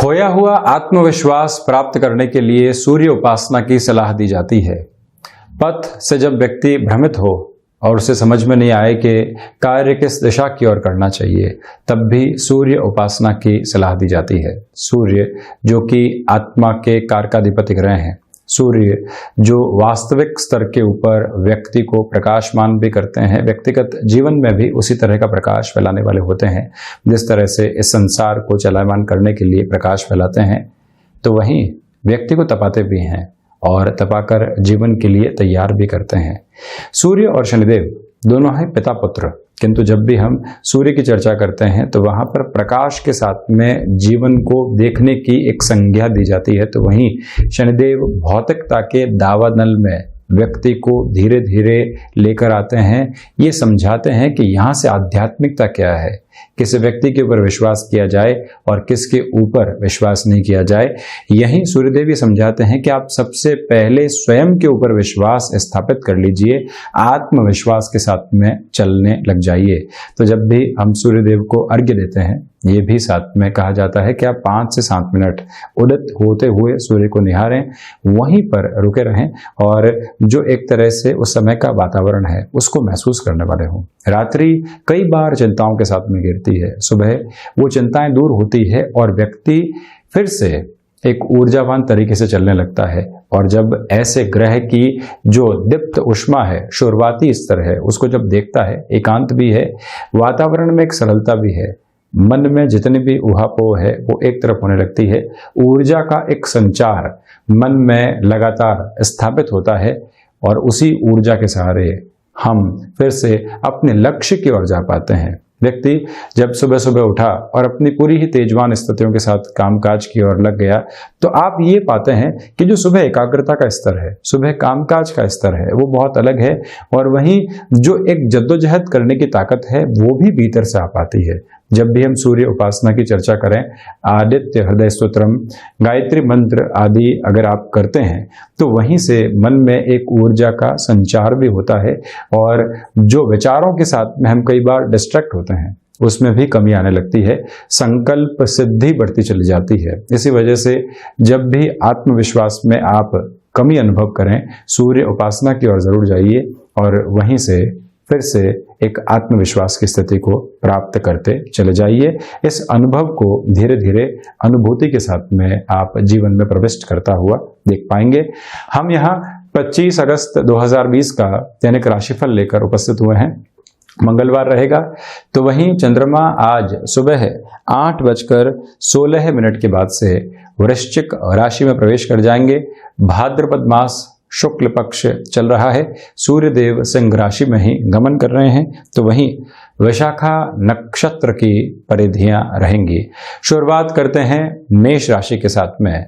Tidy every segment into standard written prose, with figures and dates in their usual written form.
खोया हुआ आत्मविश्वास प्राप्त करने के लिए सूर्य उपासना की सलाह दी जाती है। पथ से जब व्यक्ति भ्रमित हो और उसे समझ में नहीं आए कि कार्य किस दिशा की ओर करना चाहिए, तब भी सूर्य उपासना की सलाह दी जाती है। सूर्य जो कि आत्मा के कारकाधिपति ग्रह हैं, सूर्य जो वास्तविक स्तर के ऊपर व्यक्ति को प्रकाशमान भी करते हैं, व्यक्तिगत जीवन में भी उसी तरह का प्रकाश फैलाने वाले होते हैं जिस तरह से इस संसार को चलायमान करने के लिए प्रकाश फैलाते हैं, तो वहीं व्यक्ति को तपाते भी हैं और तपाकर जीवन के लिए तैयार भी करते हैं। सूर्य और शनिदेव दोनों हैं पिता पुत्र, किंतु जब भी हम सूर्य की चर्चा करते हैं तो वहां पर प्रकाश के साथ में जीवन को देखने की एक संज्ञा दी जाती है, तो वहीं शनिदेव भौतिकता के दावानल में व्यक्ति को धीरे धीरे लेकर आते हैं। ये समझाते हैं कि यहाँ से आध्यात्मिकता क्या है, किस व्यक्ति के ऊपर विश्वास किया जाए और किसके ऊपर विश्वास नहीं किया जाए। यही सूर्यदेव ये समझाते हैं कि आप सबसे पहले स्वयं के ऊपर विश्वास स्थापित कर लीजिए, आत्मविश्वास के साथ में चलने लग जाइए। तो जब भी हम सूर्यदेव को अर्घ्य देते हैं, ये भी साथ में कहा जाता है कि आप 5 से 7 मिनट उदित होते हुए सूर्य को निहारें, वहीं पर रुके रहें और जो एक तरह से उस समय का वातावरण है उसको महसूस करने वाले हों। रात्रि कई बार चिंताओं के साथ में गिरती है, सुबह वो चिंताएं दूर होती है और व्यक्ति फिर से एक ऊर्जावान तरीके से चलने लगता है। और जब ऐसे ग्रह की जो दीप्त उष्मा है, शुरुआती स्तर है, उसको जब देखता है, एकांत भी है, वातावरण में एक सरलता भी है, मन में जितनी भी उहापोह है वो एक तरफ होने लगती है, ऊर्जा का एक संचार मन में लगातार स्थापित होता है और उसी ऊर्जा के सहारे हम फिर से अपने लक्ष्य की ओर जा पाते हैं। व्यक्ति जब सुबह सुबह उठा और अपनी पूरी ही तेजवान स्थितियों के साथ कामकाज की ओर लग गया, तो आप ये पाते हैं कि जो सुबह एकाग्रता का स्तर है, सुबह कामकाज का स्तर है, वो बहुत अलग है और वहीं जो एक जद्दोजहद करने की ताकत है वो भी भीतर से आ पाती है। जब भी हम सूर्य उपासना की चर्चा करें, आदित्य हृदय स्तोत्रम, गायत्री मंत्र आदि अगर आप करते हैं तो वहीं से मन में एक ऊर्जा का संचार भी होता है और जो विचारों के साथ में हम कई बार डिस्ट्रैक्ट होते हैं उसमें भी कमी आने लगती है, संकल्प सिद्धि बढ़ती चली जाती है। इसी वजह से जब भी आत्मविश्वास में आप कमी अनुभव करें, सूर्य उपासना की ओर जरूर जाइए और वहीं से फिर से एक आत्मविश्वास की स्थिति को प्राप्त करते चले जाइए। इस अनुभव को धीरे धीरे अनुभूति के साथ में आप जीवन में प्रविष्ट करता हुआ देख पाएंगे। हम यहाँ 25 अगस्त 2020 का दैनिक राशिफल लेकर उपस्थित हुए हैं। मंगलवार रहेगा, तो वहीं चंद्रमा आज सुबह 8:16 के बाद से वृश्चिक राशि में प्रवेश कर जाएंगे। भाद्रपद मास शुक्ल पक्ष चल रहा है, सूर्यदेव सिंह राशि में ही गमन कर रहे हैं, तो वहीं वैशाखा नक्षत्र की परिधियां रहेंगी। शुरुआत करते हैं मेष राशि के साथ में।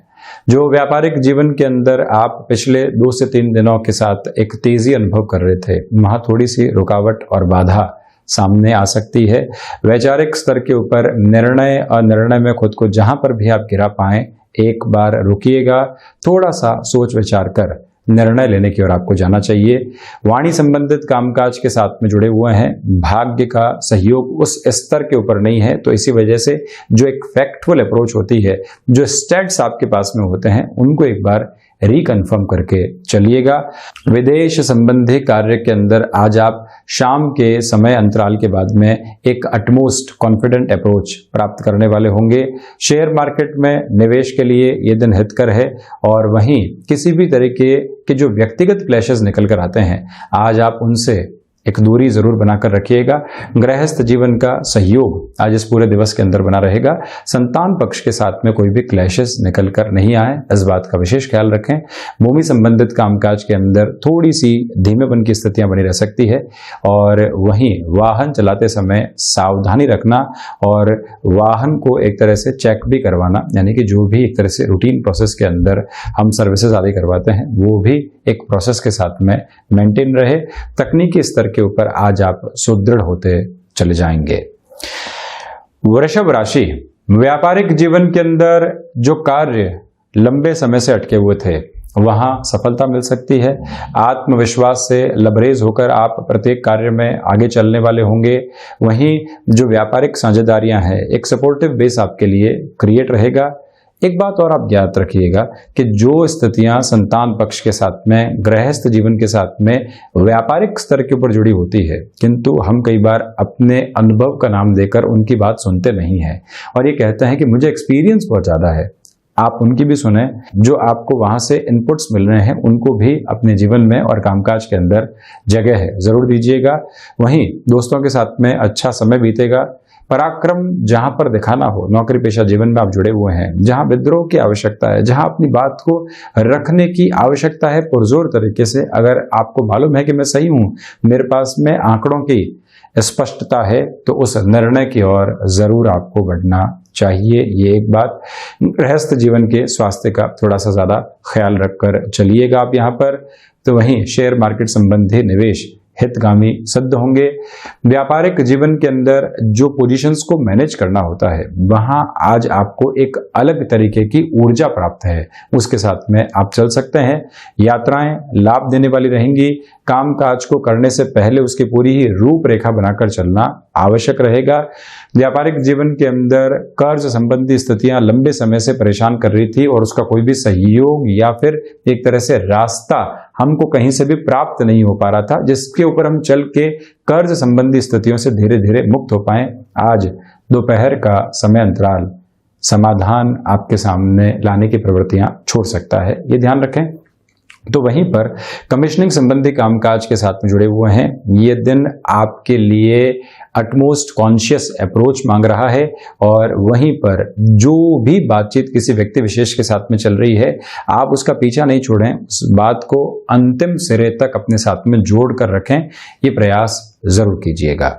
जो व्यापारिक जीवन के अंदर आप पिछले 2 से 3 दिनों के साथ एक तेजी अनुभव कर रहे थे, वहां थोड़ी सी रुकावट और बाधा सामने आ सकती है। वैचारिक स्तर के ऊपर निर्णय और निर्णय में खुद को जहां पर भी आप गिरा पाएं, एक बार रुकिएगा, थोड़ा सा सोच विचार कर निर्णय लेने की ओर आपको जाना चाहिए। वाणी संबंधित कामकाज के साथ में जुड़े हुए हैं, भाग्य का सहयोग उस स्तर के ऊपर नहीं है, तो इसी वजह से जो एक फैक्टफुल अप्रोच होती है, जो स्टेट्स आपके पास में होते हैं, उनको एक बार रिकन्फर्म करके चलिएगा। विदेश संबंधी कार्य के अंदर आज आप शाम के समय अंतराल के बाद में एक अटमोस्ट कॉन्फिडेंट अप्रोच प्राप्त करने वाले होंगे। शेयर मार्केट में निवेश के लिए ये दिन हितकर है और वहीं किसी भी तरीके के जो व्यक्तिगत क्लैशेस निकल कर आते हैं, आज आप उनसे एक दूरी जरूर बनाकर रखिएगा। गृहस्थ जीवन का सहयोग आज इस पूरे दिवस के अंदर बना रहेगा। संतान पक्ष के साथ में कोई भी क्लैशेस निकल कर नहीं आए, इस बात का विशेष ख्याल रखें। भूमि संबंधित कामकाज के अंदर थोड़ी सी धीमेपन की स्थितियां बनी रह सकती है और वहीं वाहन चलाते समय सावधानी रखना और वाहन को एक तरह से चेक भी करवाना, यानी कि जो भी एक तरह से रूटीन प्रोसेस के अंदर हम सर्विसेज आदि करवाते हैं वो भी एक प्रोसेस के साथ में मेंटेन रहे। तकनीकी स्तर के ऊपर आज आप सुदृढ़ होते चले जाएंगे। वृषभ राशि, व्यापारिक जीवन के अंदर जो कार्य लंबे समय से अटके हुए थे वहां सफलता मिल सकती है। आत्मविश्वास से लबरेज होकर आप प्रत्येक कार्य में आगे चलने वाले होंगे। वहीं जो व्यापारिक साझेदारियां हैं, एक सपोर्टिव बेस आपके लिए क्रिएट रहेगा। एक बात और आप याद रखिएगा कि जो स्थितियां संतान पक्ष के साथ में, गृहस्थ जीवन के साथ में, व्यापारिक स्तर के ऊपर जुड़ी होती है, किंतु हम कई बार अपने अनुभव का नाम देकर उनकी बात सुनते नहीं हैं और ये कहते हैं कि मुझे एक्सपीरियंस बहुत ज़्यादा है। आप उनकी भी सुने, जो आपको वहां से इनपुट्स मिल रहे हैं उनको भी अपने जीवन में और कामकाज के अंदर जगह है जरूर दीजिएगा। वहीं दोस्तों के साथ में अच्छा समय बीतेगा। पराक्रम जहां पर दिखाना हो, नौकरी पेशा जीवन में आप जुड़े हुए हैं, जहां विद्रोह की आवश्यकता है, जहां अपनी बात को रखने की आवश्यकता है पुरजोर तरीके से, अगर आपको मालूम है कि मैं सही हूं, मेरे पास में आंकड़ों की स्पष्टता है, तो उस निर्णय की ओर जरूर आपको बढ़ना चाहिए। ये एक बात। गृहस्थ जीवन के स्वास्थ्य का थोड़ा सा ज्यादा ख्याल रखकर चलिएगा आप यहाँ पर। तो वहीं शेयर मार्केट संबंधी निवेश हितगामी सिद्ध होंगे। व्यापारिक जीवन के अंदर जो पोजीशंस को मैनेज करना होता है, वहां आज आपको एक अलग तरीके की ऊर्जा प्राप्त है, उसके साथ में आप चल सकते हैं। यात्राएं लाभ देने वाली रहेंगी। काम काज को करने से पहले उसकी पूरी ही रूपरेखा बनाकर चलना आवश्यक रहेगा। व्यापारिक जीवन के अंदर कर्ज संबंधी स्थितियां लंबे समय से परेशान कर रही थी और उसका कोई भी सहयोग या फिर एक तरह से रास्ता हमको कहीं से भी प्राप्त नहीं हो पा रहा था, जिसके ऊपर हम चल के कर्ज संबंधी स्थितियों से धीरे धीरे मुक्त हो पाए। आज दोपहर का समय अंतराल समाधान आपके सामने लाने की प्रवृत्तियां छोड़ सकता है, ये ध्यान रखें। तो वहीं पर कमीशनिंग संबंधी कामकाज के साथ में जुड़े हुए हैं, ये दिन आपके लिए अटमोस्ट कॉन्शियस अप्रोच मांग रहा है और वहीं पर जो भी बातचीत किसी व्यक्ति विशेष के साथ में चल रही है, आप उसका पीछा नहीं छोड़ें, उस बात को अंतिम सिरे तक अपने साथ में जोड़ कर रखें, ये प्रयास जरूर कीजिएगा।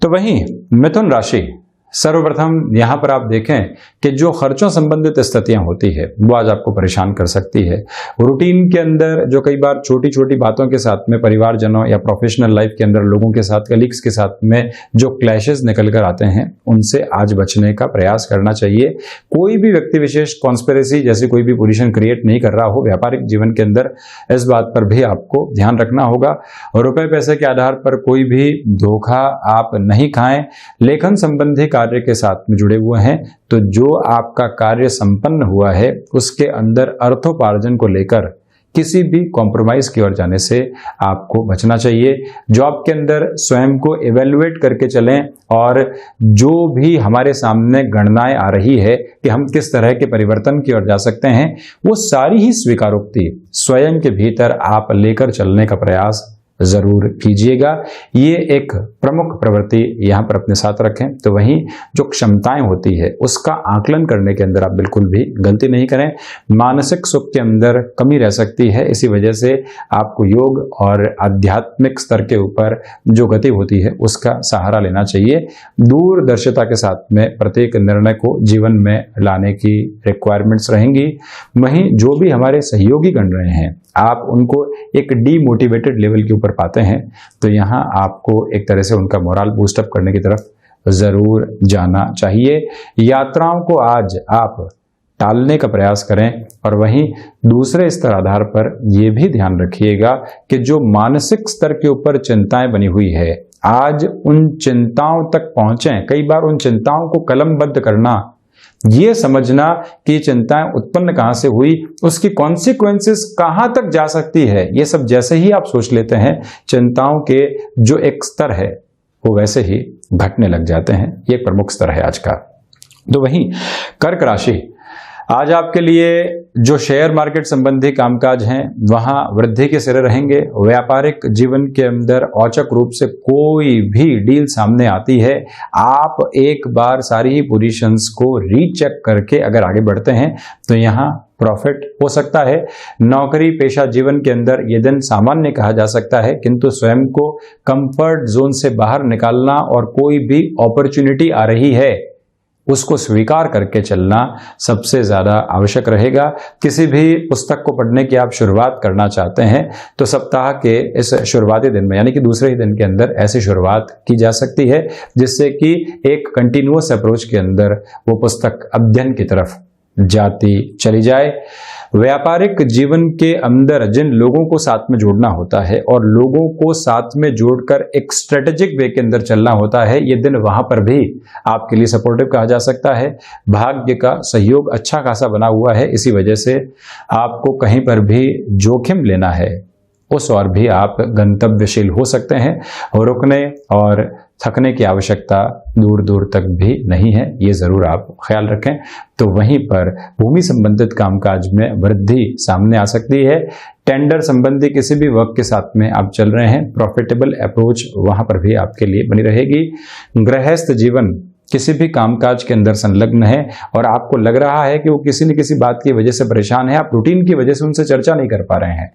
तो वहीं मिथुन राशि, सर्वप्रथम यहां पर आप देखें कि जो खर्चों संबंधित स्थितियां होती है वो आज आपको परेशान कर सकती है। रूटीन के अंदर जो कई बार छोटी छोटी बातों के साथ में परिवारजनों या प्रोफेशनल लाइफ के अंदर लोगों के साथ, कलीग्स के साथ में जो क्लैशेस निकल कर आते हैं, उनसे आज बचने का प्रयास करना चाहिए। कोई भी व्यक्ति विशेष कॉन्स्पिरेसी जैसी कोई भी पोजीशन क्रिएट नहीं कर रहा हो व्यापारिक जीवन के अंदर, इस बात पर भी आपको ध्यान रखना होगा। रुपए पैसे के आधार पर कोई भी धोखा आप नहीं खाएं। लेखन संबंधी कार्य के साथ में जुड़े हुए हैं तो जो आपका कार्य संपन्न हुआ है उसके अंदर अर्थोपार्जन को लेकर किसी भी कॉम्प्रोमाइज की ओर जाने से आपको बचना चाहिए। जॉब के अंदर स्वयं को इवेल्युएट करके चलें और जो भी हमारे सामने गणनाएं आ रही है कि हम किस तरह के परिवर्तन की ओर जा सकते हैं, वो सारी ही स्वीकारोक्ति स्वयं के भीतर आप लेकर चलने का प्रयास जरूर कीजिएगा। ये एक प्रमुख प्रवृत्ति यहाँ पर अपने साथ रखें। तो वहीं जो क्षमताएं होती है उसका आकलन करने के अंदर आप बिल्कुल भी गलती नहीं करें। मानसिक सुख के अंदर कमी रह सकती है, इसी वजह से आपको योग और आध्यात्मिक स्तर के ऊपर जो गति होती है उसका सहारा लेना चाहिए। दूरदर्शिता के साथ में प्रत्येक निर्णय को जीवन में लाने की रिक्वायरमेंट्स रहेंगी। वहीं जो भी हमारे सहयोगी गण रहे हैं, आप उनको एक डीमोटिवेटेड लेवल के ऊपर पाते हैं, तो यहाँ आपको एक तरह से उनका मोरल बूस्टअप करने की तरफ जरूर जाना चाहिए। यात्राओं को आज आप टालने का प्रयास करें और वहीं दूसरे स्तर आधार पर यह भी ध्यान रखिएगा कि जो मानसिक स्तर के ऊपर चिंताएं बनी हुई है, आज उन चिंताओं तक पहुंचें। कई बार उन चिंताओं को कलमबद्ध करना, ये समझना कि चिंताएं उत्पन्न कहां से हुई, उसकी कॉन्सिक्वेंसेस कहां तक जा सकती है, ये सब जैसे ही आप सोच लेते हैं, चिंताओं के जो एक स्तर है वो वैसे ही घटने लग जाते हैं। ये एक प्रमुख स्तर है आज का। तो वहीं कर्क राशि, आज आपके लिए जो शेयर मार्केट संबंधी कामकाज हैं वहां वृद्धि के सिरे रहेंगे। व्यापारिक जीवन के अंदर औचक रूप से कोई भी डील सामने आती है, आप एक बार सारी ही पोजीशंस को रीचेक करके अगर आगे बढ़ते हैं तो यहां प्रॉफिट हो सकता है। नौकरी पेशा जीवन के अंदर ये दिन सामान्य कहा जा सकता है, किंतु स्वयं को कंफर्ट जोन से बाहर निकालना और कोई भी अपॉर्चुनिटी आ रही है उसको स्वीकार करके चलना सबसे ज्यादा आवश्यक रहेगा। किसी भी पुस्तक को पढ़ने की आप शुरुआत करना चाहते हैं तो सप्ताह के इस शुरुआती दिन में, यानी कि दूसरे ही दिन के अंदर ऐसी शुरुआत की जा सकती है, जिससे कि एक कंटिन्यूअस अप्रोच के अंदर वो पुस्तक अध्ययन की तरफ जाती चली जाए। व्यापारिक जीवन के अंदर जिन लोगों को साथ में जोड़ना होता है और लोगों को साथ में जोड़कर एक स्ट्रेटेजिक वे के अंदर चलना होता है, ये दिन वहां पर भी आपके लिए सपोर्टिव कहा जा सकता है। भाग्य का सहयोग अच्छा खासा बना हुआ है, इसी वजह से आपको कहीं पर भी जोखिम लेना है उस और भी आप गंतव्यशील हो सकते हैं। और रुकने और थकने की आवश्यकता दूर दूर तक भी नहीं है, ये जरूर आप ख्याल रखें। तो वहीं पर भूमि संबंधित कामकाज में वृद्धि सामने आ सकती है। टेंडर संबंधी किसी भी वर्क के साथ में आप चल रहे हैं, प्रॉफिटेबल अप्रोच वहां पर भी आपके लिए बनी रहेगी। गृहस्थ जीवन किसी भी कामकाज के अंदर संलग्न है और आपको लग रहा है कि वो किसी न किसी बात की वजह से परेशान है, आप रूटीन की वजह से उनसे चर्चा नहीं कर पा रहे हैं,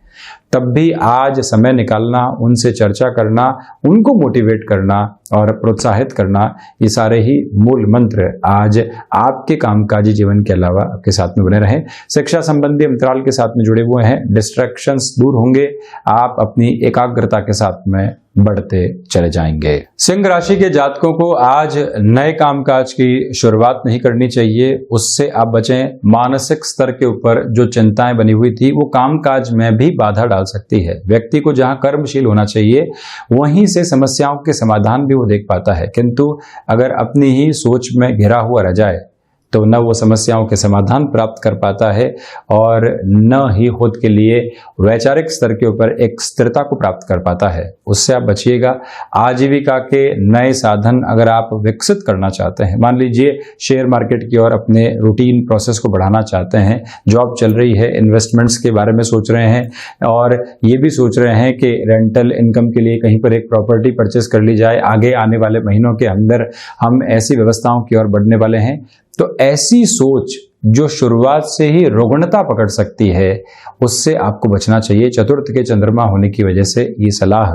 तब भी आज समय निकालना, उनसे चर्चा करना, उनको मोटिवेट करना और प्रोत्साहित करना, ये सारे ही मूल मंत्र आज आपके कामकाजी जीवन के अलावा आपके साथ में बने रहें। शिक्षा संबंधी अंतराल के साथ में जुड़े हुए हैं, डिस्ट्रैक्शंस दूर होंगे, आप अपनी एकाग्रता के साथ में बढ़ते चले जाएंगे। सिंह राशि के जातकों को आज नए कामकाज की शुरुआत नहीं करनी चाहिए, उससे आप बचें। मानसिक स्तर के ऊपर जो चिंताएं बनी हुई थी वो कामकाज में भी बाधा डाल सकती है। व्यक्ति को जहां कर्मशील होना चाहिए वहीं से समस्याओं के समाधान भी वो देख पाता है, किंतु अगर अपनी ही सोच में घिरा हुआ रह जाए तो न वो समस्याओं के समाधान प्राप्त कर पाता है और न ही खुद के लिए वैचारिक स्तर के ऊपर एक स्थिरता को प्राप्त कर पाता है। उससे आप बचिएगा। आजीविका के नए साधन अगर आप विकसित करना चाहते हैं, मान लीजिए शेयर मार्केट की ओर अपने रूटीन प्रोसेस को बढ़ाना चाहते हैं, जॉब चल रही है, इन्वेस्टमेंट्स के बारे में सोच रहे हैं और ये भी सोच रहे हैं कि रेंटल इनकम के लिए कहीं पर एक प्रॉपर्टी परचेस कर ली जाए, आगे आने वाले महीनों के अंदर हम ऐसी व्यवस्थाओं की ओर बढ़ने वाले हैं, तो ऐसी सोच जो शुरुआत से ही रुग्णता पकड़ सकती है उससे आपको बचना चाहिए। चतुर्थ के चंद्रमा होने की वजह से ये सलाह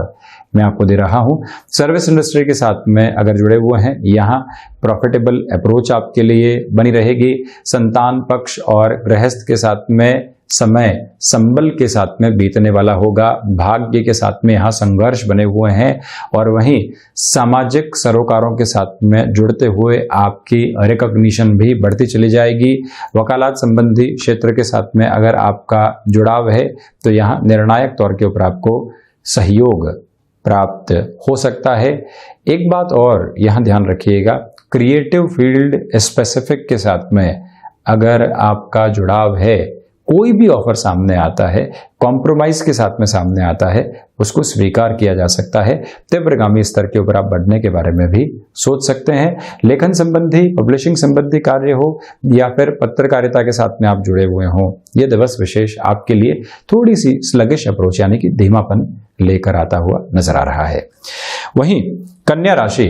मैं आपको दे रहा हूं। सर्विस इंडस्ट्री के साथ में अगर जुड़े हुए हैं, यहाँ प्रॉफिटेबल अप्रोच आपके लिए बनी रहेगी। संतान पक्ष और गृहस्थ के साथ में समय संबल के साथ में बीतने वाला होगा। भाग्य के साथ में यहाँ संघर्ष बने हुए हैं और वहीं सामाजिक सरोकारों के साथ में जुड़ते हुए आपकी रिकॉग्निशन भी बढ़ती चली जाएगी। वकालत संबंधी क्षेत्र के साथ में अगर आपका जुड़ाव है तो यहाँ निर्णायक तौर के ऊपर आपको सहयोग प्राप्त हो सकता है। एक बात और यहाँ ध्यान रखिएगा, क्रिएटिव फील्ड स्पेसिफिक के साथ में अगर आपका जुड़ाव है, कोई भी ऑफर सामने आता है, कॉम्प्रोमाइज के साथ में सामने आता है, उसको स्वीकार किया जा सकता है। तीव्रगामी स्तर के ऊपर आप बढ़ने के बारे में भी सोच सकते हैं। लेखन संबंधी, पब्लिशिंग संबंधी कार्य हो या फिर पत्रकारिता के साथ में आप जुड़े हुए हों, ये दिवस विशेष आपके लिए थोड़ी सी स्लगिश अप्रोच यानी कि धीमापन लेकर आता हुआ नजर आ रहा है। वहीं कन्या राशि,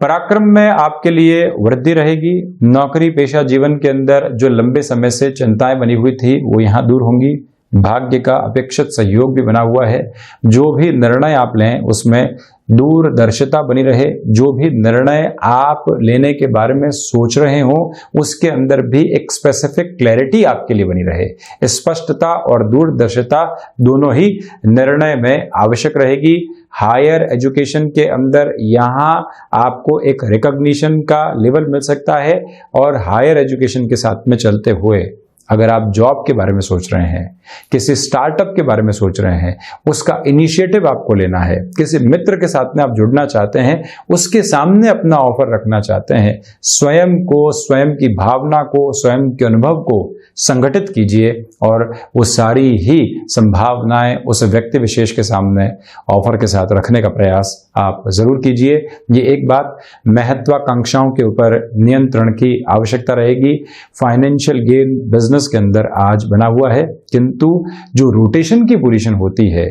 पराक्रम में आपके लिए वृद्धि रहेगी। नौकरी पेशा जीवन के अंदर जो लंबे समय से चिंताएं बनी हुई थी वो यहाँ दूर होंगी। भाग्य का अपेक्षित सहयोग भी बना हुआ है। जो भी निर्णय आप लें उसमें दूरदर्शिता बनी रहे। जो भी निर्णय आप लेने के बारे में सोच रहे हो उसके अंदर भी एक स्पेसिफिक क्लैरिटी आपके लिए बनी रहे। स्पष्टता और दूरदर्शिता दोनों ही निर्णय में आवश्यक रहेगी। हायर एजुकेशन के अंदर यहाँ आपको एक रिकॉग्निशन का लेवल मिल सकता है और हायर एजुकेशन के साथ में चलते हुए अगर आप जॉब के बारे में सोच रहे हैं, किसी स्टार्टअप के बारे में सोच रहे हैं, उसका इनिशिएटिव आपको लेना है, किसी मित्र के साथ में आप जुड़ना चाहते हैं, उसके सामने अपना ऑफर रखना चाहते हैं, स्वयं को, स्वयं की भावना को, स्वयं के अनुभव को संगठित कीजिए और वो सारी ही संभावनाएं उस व्यक्ति विशेष के सामने ऑफर के साथ रखने का प्रयास आप जरूर कीजिए। ये एक बात। महत्वाकांक्षाओं के ऊपर नियंत्रण की आवश्यकता रहेगी। फाइनेंशियल गेन बिजनेस के अंदर आज बना हुआ है, किंतु जो रोटेशन की पोजीशन होती है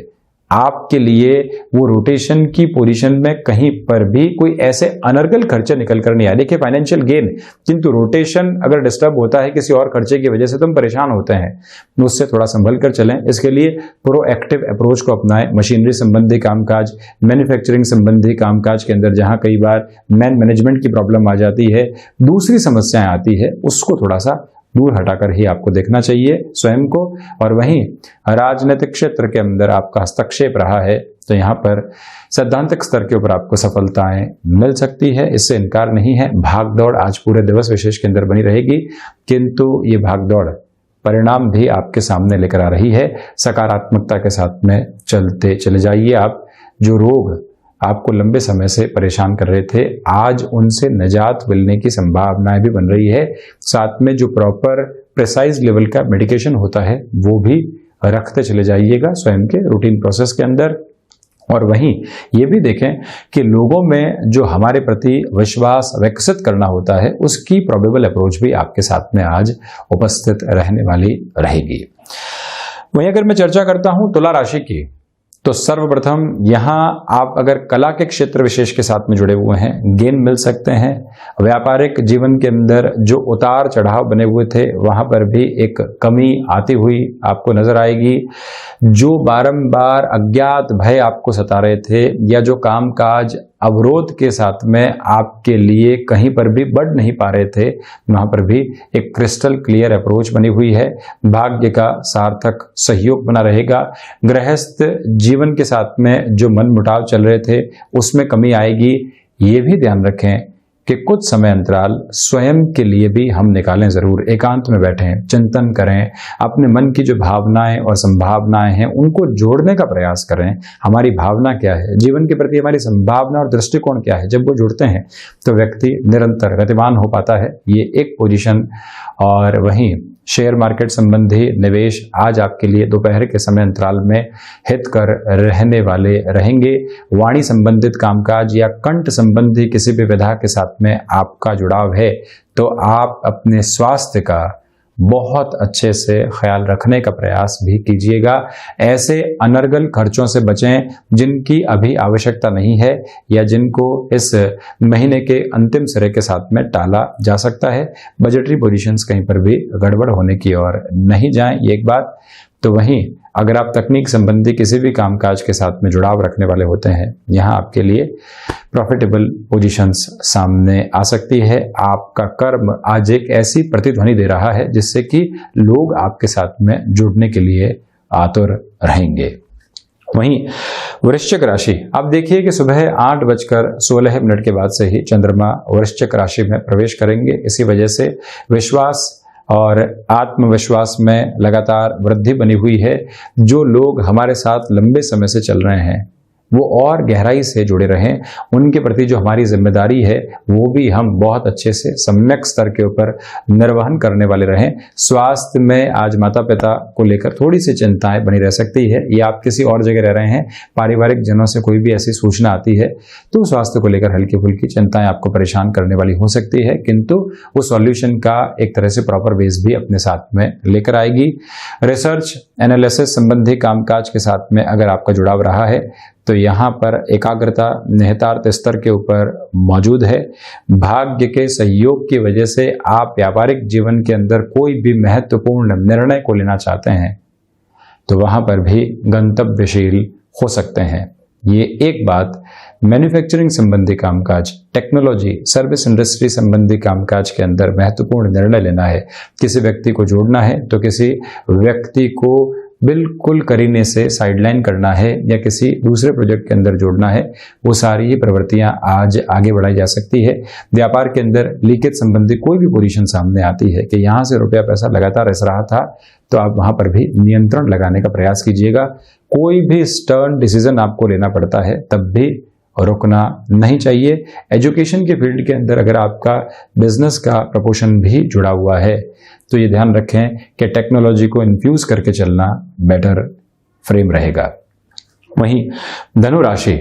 आपके लिए, वो रोटेशन की पोजीशन में कहीं पर भी कोई ऐसे अनर्गल खर्चे निकल कर नहीं आए। देखिए फाइनेंशियल गेन, किंतु रोटेशन अगर डिस्टर्ब होता है किसी और खर्चे की वजह से तो हम परेशान होते हैं, उससे थोड़ा संभल कर चलें। इसके लिए प्रोएक्टिव अप्रोच को अपनाएं। मशीनरी संबंधी कामकाज, मैन्युफैक्चरिंग संबंधी कामकाज के अंदर जहां कई बार मैनेजमेंट की प्रॉब्लम आ जाती है, दूसरी समस्याएं आती है, उसको थोड़ा सा दूर हटाकर ही आपको देखना चाहिए स्वयं को। और वहीं राजनीतिक क्षेत्र के अंदर आपका हस्तक्षेप रहा है, तो यहाँ पर सैद्धांतिक स्तर के ऊपर आपको सफलताएं मिल सकती है, इससे इनकार नहीं है। भागदौड़ आज पूरे दिवस विशेष के अंदर बनी रहेगी, किंतु ये भागदौड़ परिणाम भी आपके सामने लेकर आ रही है। सकारात्मकता के साथ में चलते चले जाइए। आप जो रोग आपको लंबे समय से परेशान कर रहे थे, आज उनसे निजात मिलने की संभावनाएं भी बन रही है। साथ में जो प्रॉपर प्रिसाइज लेवल का मेडिकेशन होता है वो भी रखते चले जाइएगा स्वयं के रूटीन प्रोसेस के अंदर। और वहीं ये भी देखें कि लोगों में जो हमारे प्रति विश्वास विकसित करना होता है उसकी प्रोबेबल अप्रोच भी आपके साथ में आज उपस्थित रहने वाली रहेगी। वहीं अगर मैं चर्चा करता हूं तुला राशि की, तो सर्वप्रथम यहां आप अगर कला के क्षेत्र विशेष के साथ में जुड़े हुए हैं, गेन मिल सकते हैं। व्यापारिक जीवन के अंदर जो उतार चढ़ाव बने हुए थे वहां पर भी एक कमी आती हुई आपको नजर आएगी। जो बारंबार अज्ञात भय आपको सता रहे थे या जो कामकाज अवरोध के साथ में आपके लिए कहीं पर भी बढ़ नहीं पा रहे थे, वहां पर भी एक क्रिस्टल क्लियर अप्रोच बनी हुई है। भाग्य का सार्थक सहयोग बना रहेगा। गृहस्थ जीवन के साथ में जो मनमुटाव चल रहे थे उसमें कमी आएगी। ये भी ध्यान रखें कि कुछ समय अंतराल स्वयं के लिए भी हम निकालें जरूर। एकांत में बैठें, चिंतन करें, अपने मन की जो भावनाएं और संभावनाएं हैं उनको जोड़ने का प्रयास करें। हमारी भावना क्या है, जीवन के प्रति हमारी संभावना और दृष्टिकोण क्या है, जब वो जुड़ते हैं तो व्यक्ति निरंतर गतिमान हो पाता है। ये एक पोजीशन। और वहीं शेयर मार्केट संबंधी निवेश आज आपके लिए दोपहर के समय अंतराल में हितकर रहने वाले रहेंगे। वाणी संबंधित कामकाज या कंठ संबंधी किसी भी विधा के साथ में आपका जुड़ाव है तो आप अपने स्वास्थ्य का बहुत अच्छे से ख्याल रखने का प्रयास भी कीजिएगा। ऐसे अनर्गल खर्चों से बचें जिनकी अभी आवश्यकता नहीं है या जिनको इस महीने के अंतिम सिरे के साथ में टाला जा सकता है। बजटरी पोजीशंस कहीं पर भी गड़बड़ होने की ओर नहीं जाएं, ये एक बात। तो वहीं अगर आप तकनीक संबंधी किसी भी कामकाज के साथ में जुड़ाव रखने वाले होते हैं, यहाँ आपके लिए प्रॉफिटेबल पोजीशंस सामने आ सकती है। आपका कर्म आज एक ऐसी प्रतिध्वनि दे रहा है जिससे कि लोग आपके साथ में जुड़ने के लिए आतुर रहेंगे। वहीं वृश्चिक राशि, आप देखिए कि सुबह 8:16 के बाद से ही चंद्रमा वृश्चिक राशि में प्रवेश करेंगे। इसी वजह से विश्वास और आत्मविश्वास में लगातार वृद्धि बनी हुई है। जो लोग हमारे साथ लंबे समय से चल रहे हैं वो और गहराई से जुड़े रहें। उनके प्रति जो हमारी जिम्मेदारी है वो भी हम बहुत अच्छे से सम्यक स्तर के ऊपर निर्वहन करने वाले रहें। स्वास्थ्य में आज माता पिता को लेकर थोड़ी सी चिंताएं बनी रह सकती है, या आप किसी और जगह रह रहे हैं, पारिवारिक जनों से कोई भी ऐसी सूचना आती है तो स्वास्थ्य को लेकर हल्की फुल्की चिंताएं आपको परेशान करने वाली हो सकती है, किंतु वो सॉल्यूशन का एक तरह से प्रॉपर बेस भी अपने साथ में लेकर आएगी। रिसर्च एनालिसिस संबंधी कामकाज के साथ में अगर आपका जुड़ाव रहा है तो यहाँ पर एकाग्रता निहितार्थ स्तर के ऊपर मौजूद है। भाग्य के सहयोग की वजह से आप व्यापारिक जीवन के अंदर कोई भी महत्वपूर्ण निर्णय को लेना चाहते हैं तो वहां पर भी गंतव्यशील हो सकते हैं। ये एक बात। मैन्युफैक्चरिंग संबंधी कामकाज, टेक्नोलॉजी, सर्विस इंडस्ट्री संबंधी कामकाज के अंदर महत्वपूर्ण निर्णय लेना है, किसी व्यक्ति को जोड़ना है तो किसी व्यक्ति को बिल्कुल करीने से साइडलाइन करना है या किसी दूसरे प्रोजेक्ट के अंदर जोड़ना है, वो सारी ही प्रवृत्तियां आज आगे बढ़ाई जा सकती है। व्यापार के अंदर लीकेज संबंधी कोई भी पोजीशन सामने आती है कि यहाँ से रुपया पैसा लगातार रिस रहा था तो आप वहां पर भी नियंत्रण लगाने का प्रयास कीजिएगा। कोई भी स्टर्न डिसीजन आपको लेना पड़ता है तब भी रुकना नहीं चाहिए। एजुकेशन के फील्ड के अंदर अगर आपका बिजनेस का प्रपोर्शन भी जुड़ा हुआ है तो ये ध्यान रखें कि टेक्नोलॉजी को इन्फ्यूज करके चलना बेटर फ्रेम रहेगा। वहीं धनु राशि,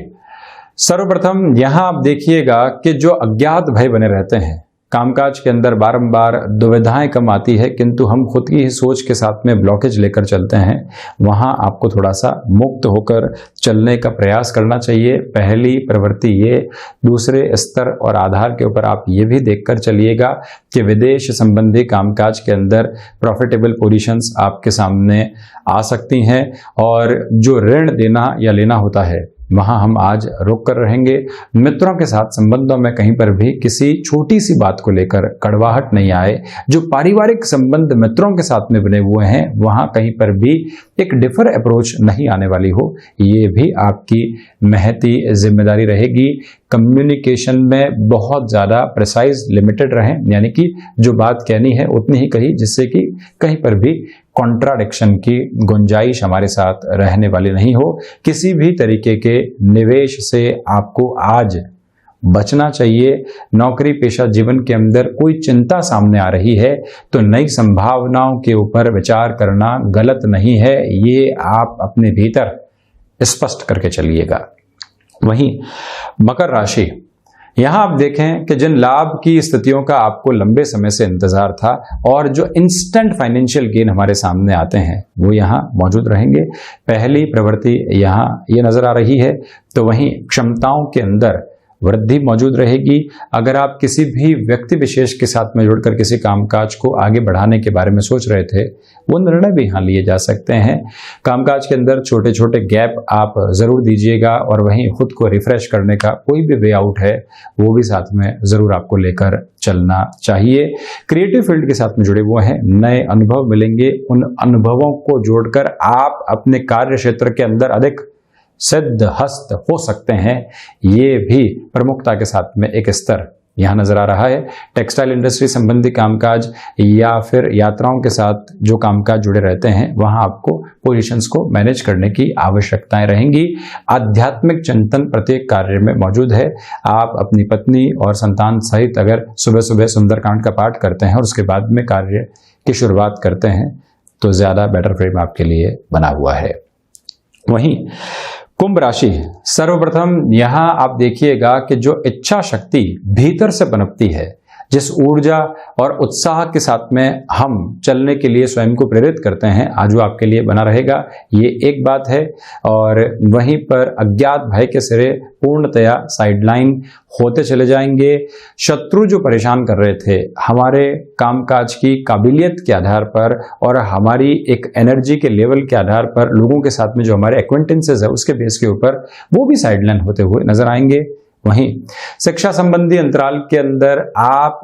सर्वप्रथम यहां आप देखिएगा कि जो अज्ञात भय बने रहते हैं, कामकाज के अंदर बारंबार दुविधाएं कम आती है किंतु हम खुद की ही सोच के साथ में ब्लॉकेज लेकर चलते हैं, वहां आपको थोड़ा सा मुक्त होकर चलने का प्रयास करना चाहिए। पहली प्रवृत्ति ये। दूसरे स्तर और आधार के ऊपर आप ये भी देखकर चलिएगा कि विदेश संबंधी कामकाज के अंदर प्रॉफिटेबल पोजीशंस आपके सामने आ सकती हैं और जो ऋण देना या लेना होता है वहां हम आज रोक कर रहेंगे। मित्रों के साथ संबंधों में कहीं पर भी किसी छोटी सी बात को लेकर कड़वाहट नहीं आए। जो पारिवारिक संबंध मित्रों के साथ में बने हुए हैं वहां कहीं पर भी एक डिफर अप्रोच नहीं आने वाली हो, ये भी आपकी महती जिम्मेदारी रहेगी। कम्युनिकेशन में बहुत ज़्यादा प्रिसाइज लिमिटेड रहें, यानी कि जो बात कहनी है उतनी ही कही, जिससे कि कहीं पर भी कॉन्ट्राडिक्शन की गुंजाइश हमारे साथ रहने वाली नहीं हो। किसी भी तरीके के निवेश से आपको आज बचना चाहिए। नौकरी पेशा जीवन के अंदर कोई चिंता सामने आ रही है तो नई संभावनाओं के ऊपर विचार करना गलत नहीं है, ये आप अपने भीतर स्पष्ट करके चलिएगा। वहीं मकर राशि, यहां आप देखें कि जिन लाभ की स्थितियों का आपको लंबे समय से इंतजार था और जो इंस्टेंट फाइनेंशियल गेन हमारे सामने आते हैं वो यहां मौजूद रहेंगे। पहली प्रवृत्ति यहां ये नजर आ रही है, तो वहीं क्षमताओं के अंदर वृद्धि मौजूद रहेगी। अगर आप किसी भी व्यक्ति विशेष के साथ में जुड़कर किसी कामकाज को आगे बढ़ाने के बारे में सोच रहे थे, वो निर्णय भी यहाँ लिए जा सकते हैं। कामकाज के अंदर छोटे छोटे गैप आप जरूर दीजिएगा और वहीं खुद को रिफ्रेश करने का कोई भी वे आउट है वो भी साथ में जरूर आपको लेकर चलना चाहिए। क्रिएटिव फील्ड के साथ में जुड़े हुए हैं, नए अनुभव मिलेंगे। उन अनुभवों को जोड़कर आप अपने कार्य क्षेत्र के अंदर अधिक सिद्ध हस्त हो सकते हैं, ये भी प्रमुखता के साथ में एक स्तर यहाँ नजर आ रहा है। टेक्सटाइल इंडस्ट्री संबंधी कामकाज या फिर यात्राओं के साथ जो कामकाज जुड़े रहते हैं वहां आपको पोजीशंस को मैनेज करने की आवश्यकताएं रहेंगी। आध्यात्मिक चिंतन प्रत्येक कार्य में मौजूद है। आप अपनी पत्नी और संतान सहित अगर सुबह सुबह सुंदरकांड का पाठ करते हैं और उसके बाद में कार्य की शुरुआत करते हैं तो ज्यादा बेटर फ्रेम आपके लिए बना हुआ है। वहीं कुंभ राशि, सर्वप्रथम यहां आप देखिएगा कि जो इच्छा शक्ति भीतर से पनपती है, जिस ऊर्जा और उत्साह के साथ में हम चलने के लिए स्वयं को प्रेरित करते हैं, आज वो आपके लिए बना रहेगा, ये एक बात है। और वहीं पर अज्ञात भय के सिरे पूर्णतया साइडलाइन होते चले जाएंगे। शत्रु जो परेशान कर रहे थे हमारे कामकाज की काबिलियत के आधार पर और हमारी एक एनर्जी के लेवल के आधार पर, लोगों के साथ में जो हमारे एक्वेंटेंसेस है उसके बेस के ऊपर, वो भी साइडलाइन होते हुए नजर आएंगे। वहीं शिक्षा संबंधी अंतराल के अंदर आप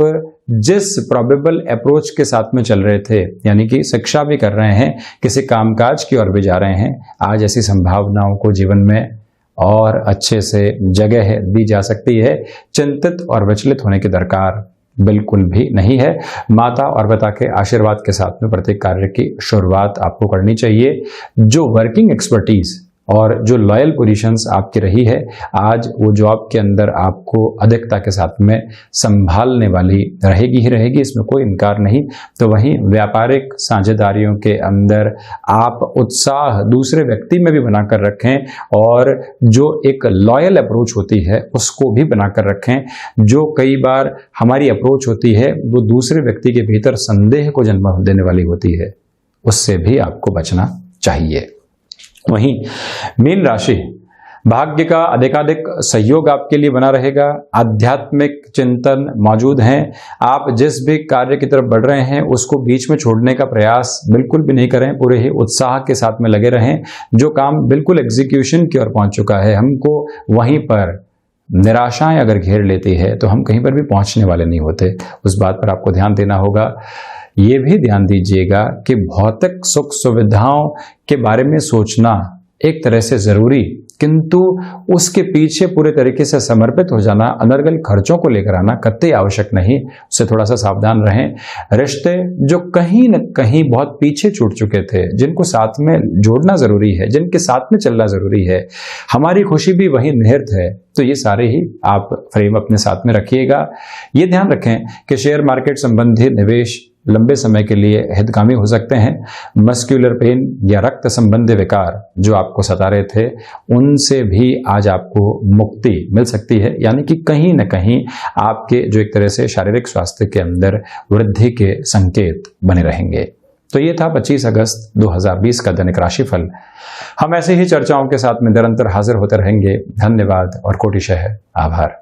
जिस प्रोबेबल अप्रोच के साथ में चल रहे थे, यानी कि शिक्षा भी कर रहे हैं, किसी कामकाज की ओर भी जा रहे हैं, आज ऐसी संभावनाओं को जीवन में और अच्छे से जगह दी जा सकती है। चिंतित और विचलित होने की दरकार बिल्कुल भी नहीं है। माता और पिता के आशीर्वाद के साथ में प्रत्येक कार्य की शुरुआत आपको करनी चाहिए। जो वर्किंग एक्सपर्टीज और जो लॉयल पोजीशंस आपकी रही है, आज वो जॉब के अंदर आपको अधिकता के साथ में संभालने वाली रहेगी ही रहेगी, इसमें कोई इनकार नहीं। तो वहीं व्यापारिक साझेदारियों के अंदर आप उत्साह दूसरे व्यक्ति में भी बनाकर रखें और जो एक लॉयल अप्रोच होती है उसको भी बनाकर रखें। जो कई बार हमारी अप्रोच होती है वो दूसरे व्यक्ति के भीतर संदेह को जन्म देने वाली होती है, उससे भी आपको बचना चाहिए। वहीं मीन राशि, भाग्य का अधिकाधिक सहयोग आपके लिए बना रहेगा। आध्यात्मिक चिंतन मौजूद हैं। आप जिस भी कार्य की तरफ बढ़ रहे हैं उसको बीच में छोड़ने का प्रयास बिल्कुल भी नहीं करें, पूरे ही उत्साह के साथ में लगे रहें। जो काम बिल्कुल एग्जीक्यूशन की ओर पहुंच चुका है, हमको वहीं पर निराशाएं अगर घेर लेती है तो हम कहीं पर भी पहुंचने वाले नहीं होते। उस बात पर आपको ध्यान देना होगा। ये भी ध्यान दीजिएगा कि भौतिक सुख सुविधाओं के बारे में सोचना एक तरह से जरूरी, किंतु उसके पीछे पूरे तरीके से समर्पित हो जाना, अनर्गल खर्चों को लेकर आना कतई आवश्यक नहीं। उससे थोड़ा सा सावधान रहें। रिश्ते जो कहीं न कहीं बहुत पीछे छूट चुके थे, जिनको साथ में जोड़ना जरूरी है, जिनके साथ में चलना जरूरी है, हमारी खुशी भी वहीं निहित है, तो ये सारे ही आप फ्रेम अपने साथ में रखिएगा। ये ध्यान रखें कि शेयर मार्केट संबंधी निवेश लंबे समय के लिए हितकामी हो सकते हैं। मस्क्यूलर पेन या रक्त संबंधी विकार जो आपको सता रहे थे, उनसे भी आज आपको मुक्ति मिल सकती है, यानी कि कहीं न कहीं आपके जो एक तरह से शारीरिक स्वास्थ्य के अंदर वृद्धि के संकेत बने रहेंगे। तो ये था 25 अगस्त 2020 का दैनिक राशिफल। हम ऐसे ही चर्चाओं के साथ में निरंतर हाजिर होते रहेंगे। धन्यवाद और कोटिशः आभार।